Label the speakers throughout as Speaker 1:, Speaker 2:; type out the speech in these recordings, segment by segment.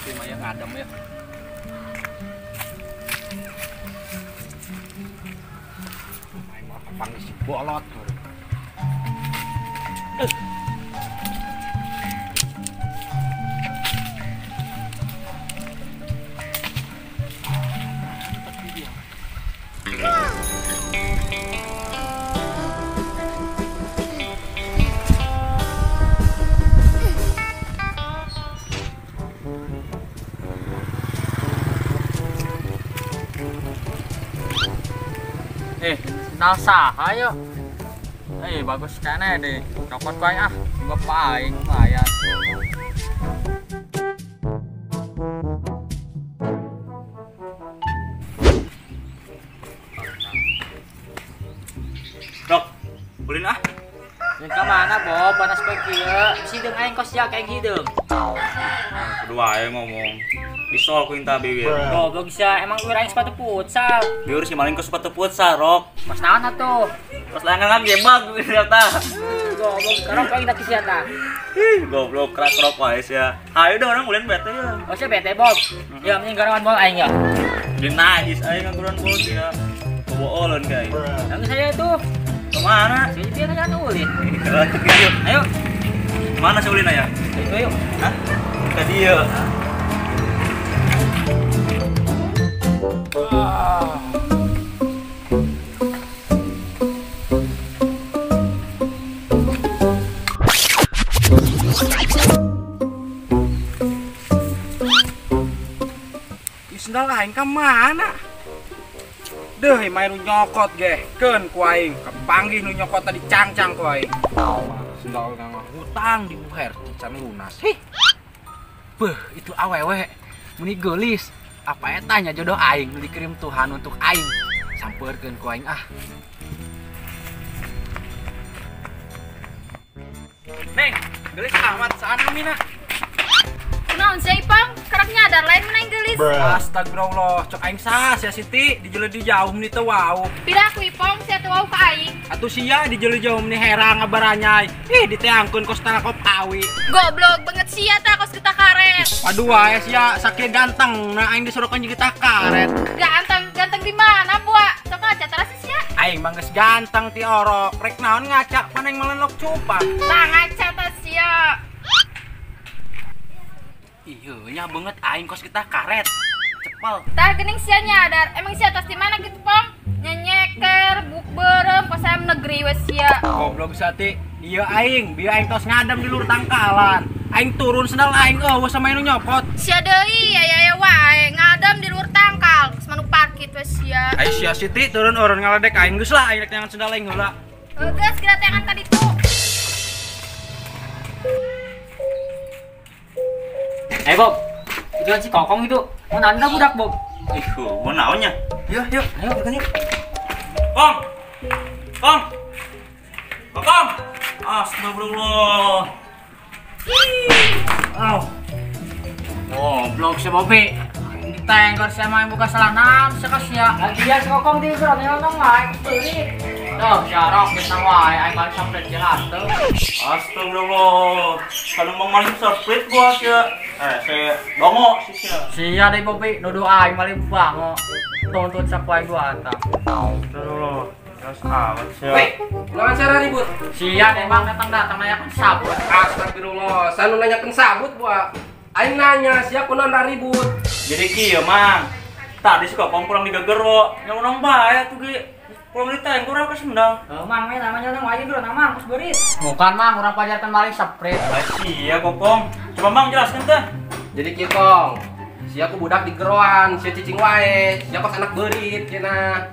Speaker 1: kopi mah ya ngadem ya. Main mah panggil si bolot.
Speaker 2: Nasa ayo. Bagus kene deh. Copot koe ah. Bapak aing lumayan.
Speaker 3: Dok, ulin ah.
Speaker 2: Yang ke mana, Bob? Panas koe kieu. Si deung aing kos ya kayak gitu.
Speaker 3: Kedua aja ngomong. Disol ku inta bibir.
Speaker 2: Goblok sia, emang gue aing sepatu futsal.
Speaker 3: Biur si maling ke sepatu futsal, Rok.
Speaker 2: Mas naon atuh?
Speaker 3: Pas langan gembag ternyata.
Speaker 2: Goblok sekarang kau ingat sia tah.
Speaker 3: Goblok kerak-kerak wae sia. Ayo dong orang ulin bete ya.
Speaker 2: Oh sia bete, Bob. Ya mending garawan bol aing ya.
Speaker 3: Di najis aing ngaguran bol dia. Boolon guys.
Speaker 2: Yang saya tuh
Speaker 3: kemana?
Speaker 2: si dia kan ulin.
Speaker 3: Ayo. Mana si ulin aya?
Speaker 2: Ayo yuk.
Speaker 3: Hah? Ke dia.
Speaker 1: Sendal aing ka mana? Deuh, main nu nyokot ge. Keun ku aing, kepanggih nu nyokot tadi cangcang ku aing. Sendal ngangah hutang di buher can lunas. Hih. Beuh, itu awewe. Muni geulis. Apa etanya jodoh aing nu dikirim Tuhan untuk aing. Sampeurkeun ku aing ah. Neng, geulis amat sana mina.
Speaker 4: Naon sih Ipang? Karek nyadar lain menang gelis.
Speaker 1: Astagfirullah, cok aing sah sia Siti dijeuleuh di jauh meni teu wau.
Speaker 4: Pira aku Ipang sia teu wau ka aing.
Speaker 1: Atuh sia dijeuleuh jauh meni herang ngabaranyai. Ih diteangkeun kos tara kop awi.
Speaker 4: Goblok banget sia tah kos kita karet.
Speaker 1: Aduh wae sia sakieu ganteng, nah aing disuruhkeun jeung kita karet.
Speaker 4: Ganteng di mana, Bua? Sok aja terus sia.
Speaker 1: Aing mah geus ganteng ti orok, rek naon ngaca paneng melenok cupak.
Speaker 4: Nah ngaca tah sia.
Speaker 1: Iya nya banget aing kos kita karet. Cepel.
Speaker 4: Tah geuning sia nyadar. Emang sia tos di mana gitu, Pang? Nyenyeker, bukberem, pasam negeri we sia.
Speaker 1: Goblok sati. Iya aing, bieu aing tos ngadem di lur tangkalan. Aing turun sendal aing eueuh sama nu nyopot.
Speaker 4: Sia deui aya wae ngadem di luhur tangkal. Geus manuk parkit we sia.
Speaker 1: Ai sia Siti turun urun ngaledek aing geus lah aing rek nyangan sendal aing heula.
Speaker 4: Geus kira tangan tadi tuh.
Speaker 2: Bob. Itu si kokong itu. Mau nanda budak, Bob.
Speaker 3: Mau naonnya?
Speaker 1: Yuk, ayo makan yuk.
Speaker 3: Kong. Kong. Astagfirullah.
Speaker 2: Goblok si Bobi. Ditengkor sama yang buka salah naon sekas ya. Lagi ya si kokong di gerak nyelonong wae beulit. Tuh, syarok kita wae aing balik sampai jalan tuh.
Speaker 3: Astagfirullah. Kalau mau maling seprit gua sia. Saya dongo sih sia.
Speaker 2: Sia deh Bobi, nuduh aing maling bango. Tuntut sapoe gua anta.
Speaker 3: Astagfirullah. Gas amat sia.
Speaker 5: Weh, lawan cara ribut.
Speaker 2: Sia deh Bang datang nanyakan sabut.
Speaker 5: Astagfirullah, sanu nanyakeun sabut, Bua. Aing nanya, sia kunaon ribut.
Speaker 3: Jadi kieu mang. Tadi si kokong pulang digegero. Yang urang bae atuh ge. Pulang diteng kurang ka sendal.
Speaker 2: Mang namanya orang wajib dulu nama Kus Berit. Bukan Mang, orang pajarkan maling seprit.
Speaker 3: Iya kokong. Coba Mang jelaskan teh.
Speaker 5: Jadi kieu Kong, sia ku budak di geroan, sia cicing wae, sia kos anak beurit cenah.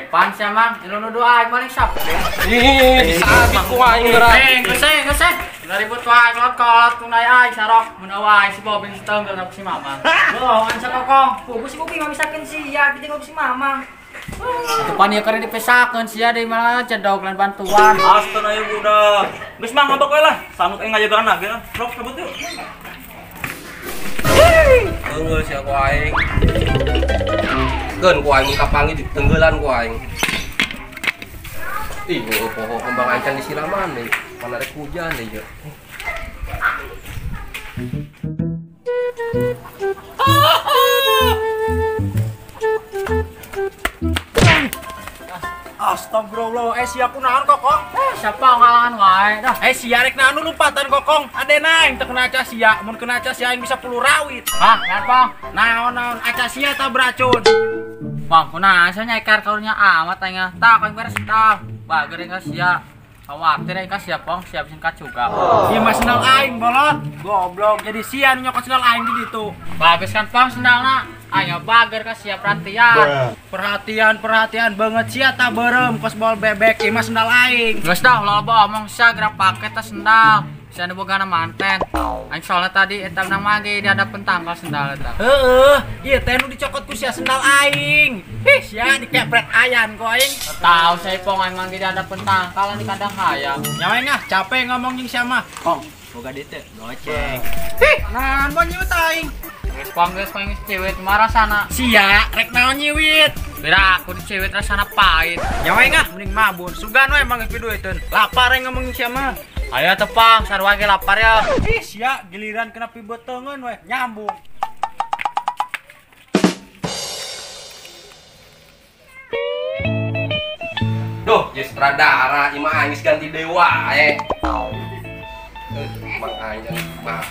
Speaker 2: Pan sia Mang, lu nuduh aing maling seprit.
Speaker 5: Ih, disabit ku aing geura.
Speaker 2: Geuseh. Ribut wae kolot tunai aing sarok. Mun wae si Bob si Tengger si Mamang. Loh, an sakokong. Pugu si Bobi mah misakeun sia ditinggal si Mamang. Itu pan ieu keur dipesakeun sia deui malah cedok lan bantuan.
Speaker 3: Astaga ya budak. Geus Mang ngabak we lah. Sanggup aing ngajagaan lagi lah. Rok cabut yuk.
Speaker 5: Tunggu sia ku aing. Keun ku aing kapangi ditenggelan ku aing. Ih, poho kembang acan disiraman deui. Mana rek hujan deui.
Speaker 1: Astagfirullah, sia kunaon kokong?
Speaker 2: Siapa ngalangan wae dah.
Speaker 1: Sia rek naon lumpatan kokong. Adena yang teu kena aca sia, mun kena aca sia yang bisa 10 rawit.
Speaker 2: Hah, ngan Pong.
Speaker 1: Naon aca sia tah beracun.
Speaker 2: Pong, kunaon sia nyeker karunya amat aing. Tah kan beres tah. Bager ka sia. Khawatir aing ka sia Pong, sia bisin kacuga.
Speaker 1: Ieu mah sendal aing bolot. Goblok, jadi sia nu nyokot sendal aing di ditu.
Speaker 2: Bagus kan Pong sendalna. Ayo bager ka sia perhatian.
Speaker 1: Perhatian banget sia tah beureum kos bol bebek ieu mah sendal aing.
Speaker 2: Geus dah loba omong sia gerak pake teh sendal. Sia nu bogana manten. Aing soalnya tadi eta menang mage di hadapan tanggal sendal eta.
Speaker 1: Heeh, ieu teh nu dicokot ku sia sendal aing. Ih, sia dikepret ayan ku aing.
Speaker 2: Tahu saya Pong aing mangge di hadapan tangkal di kandang hayang.
Speaker 1: Nyawa ngah capek ngomong jeung sia mah.
Speaker 2: Pong, boga dieu teh goceng.
Speaker 1: Ih, naon mau nyiut aing?
Speaker 2: Geus Pong cewek marah sana.
Speaker 1: Sia rek naon nyiwit?
Speaker 2: Bira aku di cewek rasana pahit.
Speaker 1: Nyawa ngah mending mabun. Sugan we mangge pidueteun. Lapar aing ngomong sia mah.
Speaker 2: Ayo tepang, sarua ge lapar ya.
Speaker 1: Ih, sia giliran kena pibeteungeun we nyambung.
Speaker 5: Duh, ya sutradara, imah Aing ganti dewa Bang Aing mah.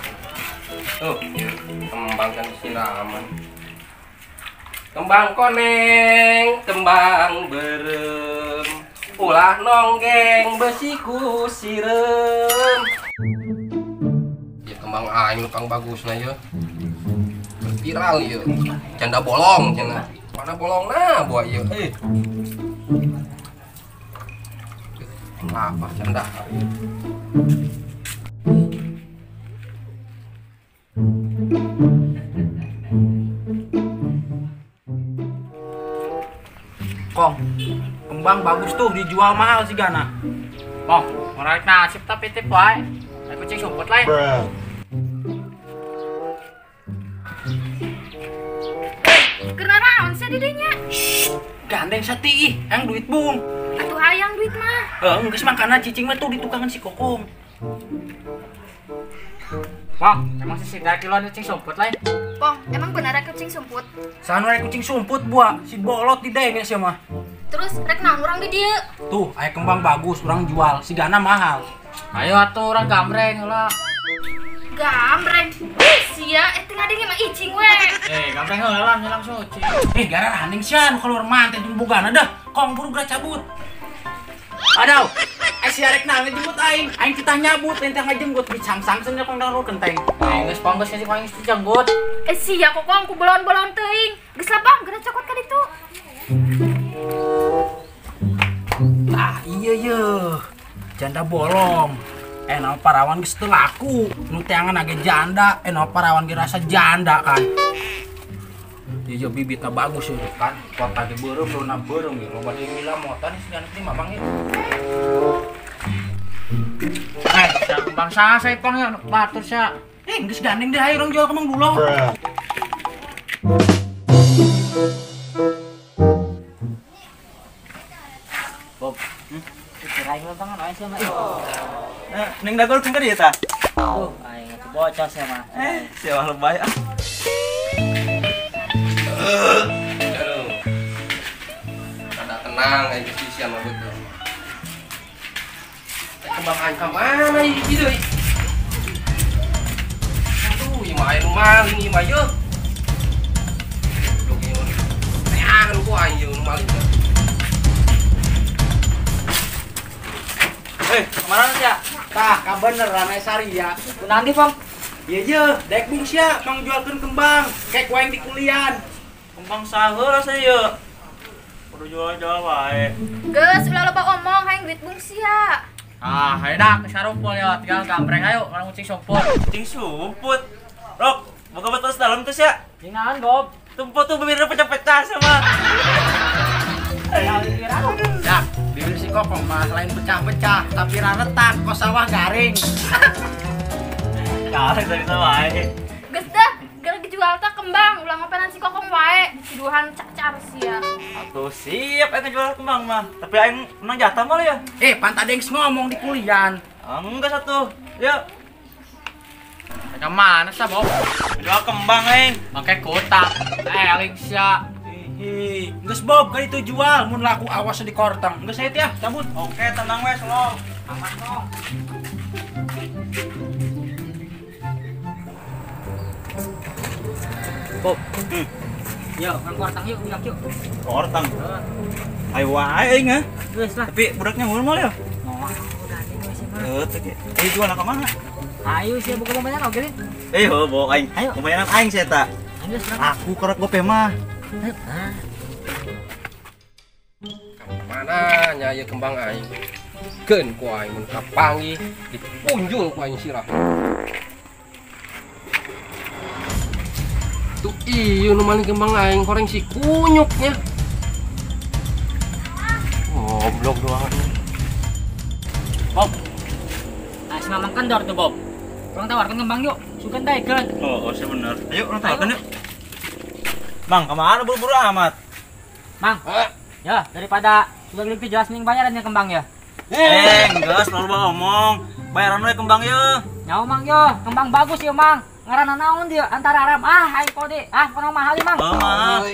Speaker 5: Kembang kan siraman. Kembang koneng, kembang berem. Ulah nonggeng besiku sirem. Ya kembang Aing kang bagusna ya. Viral ya. Canda bolong cenah. Mana bolongna buat ya. Apa canda?
Speaker 1: Kong, kembang bagus tuh dijual mahal sih Gana.
Speaker 2: Pong, ngorek nasib tapi tip wae. Aku kucing sumput lain.
Speaker 4: Kena naon sih didinya?
Speaker 1: Gandeng sati, yang duit bung.
Speaker 4: Atuh hayang duit mah.
Speaker 1: Geus mangkana cicing mah tuh di tukangan si Kokong.
Speaker 2: Pong, emang si Sidar kiloan kucing sumput lain.
Speaker 4: Pong, emang benar kucing sumput?
Speaker 1: Sanu rek kucing sumput buah, si bolot di denge sia mah.
Speaker 4: Terus rek naon urang di dieu?
Speaker 1: Tuh, aya kembang bagus, urang jual, si Gana mahal.
Speaker 2: Ayo atuh orang gambreng heula.
Speaker 4: Gambreng. Sia, teu ngadenge mah icing we.
Speaker 2: Gambreng heula lah nyelang suci.
Speaker 1: Gara raning sia nu keluar manten jeung bogana dah. Kong buru geura cabut. Aduh, si arek na ngejemput aing kita nyabut ente ngejemput di samsang cenah kong dang kenteng.
Speaker 2: Geus Pong geus si Pong geus dijenggut.
Speaker 4: Sia kokong ku bolon-bolon teuing. Geus lapang geura cokot ka ditu.
Speaker 1: Ah iya ye. Janda bolong. Naon parawan geus teu laku. Nu teangan age janda, naon parawan ge rasa janda kan. Ieu bibitna bagus ya kan. Kota ge beureum, luna beureum ge. Loba deui mila motan sih nanti mamang ieu.
Speaker 2: Sia kembang saha saya Pong ya batur sia.
Speaker 1: Geus gandeng deh ayo urang jual kembang dulu.
Speaker 2: Bob. Cerai heula tangan aing sia mah.
Speaker 3: Neng dagol teh ka dieu tah.
Speaker 2: Aing atuh bocor sia mah.
Speaker 3: Sia mah lebay ah.
Speaker 5: Aduh. Ada tenang aja sih siapa betul. Kembang Aing ka mana ieu deui? Aduh, ieu mah aya nu maling ieu mah yeuh. Duh ieu. Teangan ku aing ieu nu maling.
Speaker 2: Kemana sia?
Speaker 1: Tah, ka beneran aya Saria.
Speaker 2: Kunaon di Pong?
Speaker 1: Ieu je, dek bung sia mang jualkeun kembang. Kek waeng di kulian.
Speaker 3: Kembang saheula saya. Kudu jual-jual wae.
Speaker 4: Geus ulah loba omong hayang duit bung sia.
Speaker 2: Hayu dah ke sarumpul ya, tinggal gambreng ayo orang kucing sumput.
Speaker 3: Kucing sumput. Rok, boga betos dalam tuh sia.
Speaker 2: Tinggalan Bob.
Speaker 3: Tumpuk tuh bibirnya pecah-pecah sama.
Speaker 1: Dak, bibir si Kokong mah selain pecah-pecah, tapi ra retak, kos sawah garing.
Speaker 3: Kalah dari wae.
Speaker 4: Geus dah, geus dijual teh kembang ulah ngopenan si Kokong wae. Dituduhan cacar sia.
Speaker 3: Atuh siap aing jual kembang mah. Tapi aing menang jatah mah ya.
Speaker 1: Pantadengs ngomong di kulian.
Speaker 3: Enggak satu. Yuk.
Speaker 2: Ke mana sih Bob?
Speaker 3: Jual kembang aing.
Speaker 2: Pakai kotak. Eling sia.
Speaker 1: Geus Bob, kan itu jual, mun laku awas di kortang. Geus saya ya, cabut.
Speaker 3: Oke, tenang wes lo.
Speaker 2: Aman kong. Bob. Yuk, nang kuartang yuk, bilang yuk.
Speaker 3: Kortang. Ayo wae aing ah.
Speaker 2: Geus lah.
Speaker 3: Tapi budaknya ngulmul ya.
Speaker 2: Moal udah nih sih mah.
Speaker 3: Teh. Ayo jual ke mana?
Speaker 2: Ayo sih buka pemainnya oke nih.
Speaker 3: Bawa aing.
Speaker 2: Ayo.
Speaker 3: Pemainan aing saya tak.
Speaker 2: Geus lah.
Speaker 3: Aku kerek gope mah.
Speaker 5: Mana nya ya kembang aing. Keun ku aing mun kapangi dipunjul ku aing sirah. Tuh ieu nu maling kembang aing koreng si kunyuknya. Goblok doang.
Speaker 2: Bob. Ah, si Mamang kendor tuh, Bob. Orang tawarkan kembang yuk. Sukan daekeun.
Speaker 3: Oh, bener. Ayo, orang tawarkan yuk. Bang, kemana buru-buru amat?
Speaker 2: Mang. Ya, daripada sudah lebih jelas nih bayarannya kembang ya.
Speaker 3: Enggak, selalu ngomong. Bayaran we kembang ya.
Speaker 2: Nyawa Mang yo, kembang bagus ya Mang. Ngaranna naon dia antara aram aing kode. Kono mahal ya Mang.
Speaker 3: Mahal.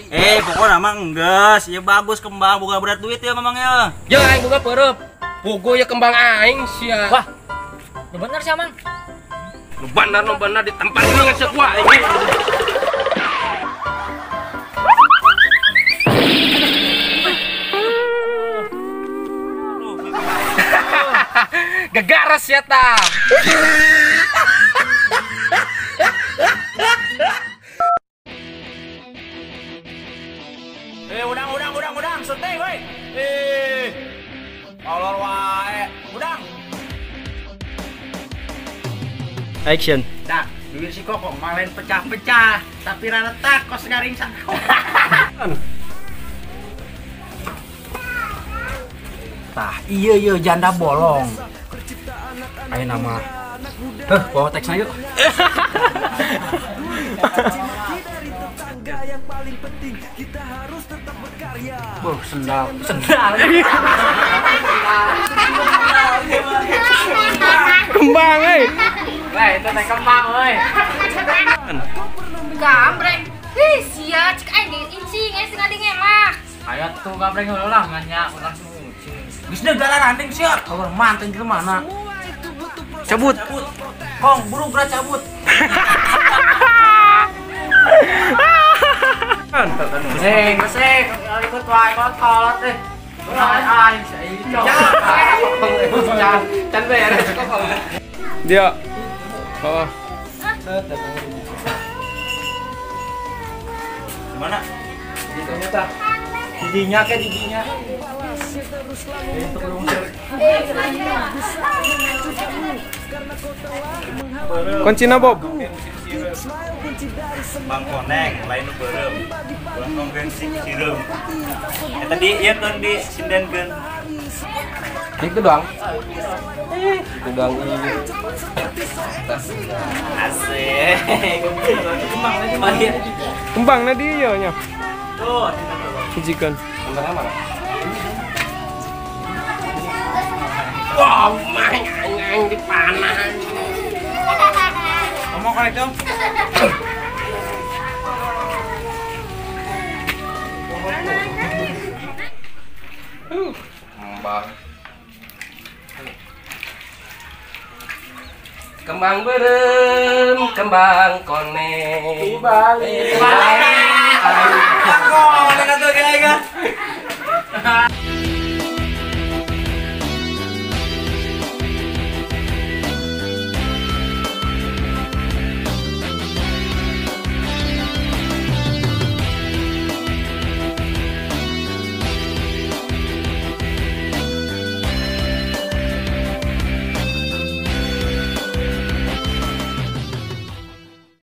Speaker 3: Pokoknya mang enggeus, ya bagus kembang boga berat duit ya memang ya.
Speaker 5: Ya aing boga peureup. Bogo ya kembang aing sia.
Speaker 2: Wah. Ya bener sih Mang.
Speaker 5: Nu bener di tempat ini ngasih gua aing. Gegaras ya ta.
Speaker 1: Udang, santai woi. Olor wae. Udang.
Speaker 3: Action.
Speaker 1: Nah, duit si Koko malen pecah-pecah, tapi rana takos ngaring sakau. Tah, iya janda bolong. Ayo nama. Bawa teksnya yuk. Sendal. Kembang,
Speaker 2: Weh, itu teh kembang euy.
Speaker 4: Gambreng. Sia cek aing incing geus ngadenge mah.
Speaker 2: Aya tuh gambreng heula nganya langsung ucing.
Speaker 1: geus negara ranting siap. Kalau manten ke mana? Cabut. Kong, burung gerak cabut.
Speaker 2: Beseng, ikut wae kolot teh. Aing saico.
Speaker 5: Can beres kok.
Speaker 6: Dia. Bawah.
Speaker 3: Gimana?
Speaker 1: Gitu ta. Giginya ke giginya.
Speaker 6: Kuncina Bob.
Speaker 3: Bang koneng, lain nu beureum. Bang nongkeun sireum. Tadi ieu kan di sindenkeun.
Speaker 5: Itu doang. Itu doang ini.
Speaker 3: Asik.
Speaker 1: Kembang lagi mahir.
Speaker 6: Kembang na dia nya.
Speaker 3: Tuh,
Speaker 6: Jikan.
Speaker 5: Kembangnya mana? Wah, main dipanah.
Speaker 1: Ngomong kan itu.
Speaker 5: Kembang berem, kembang koneng.
Speaker 1: Balik.
Speaker 3: Aku, ada tuh kayak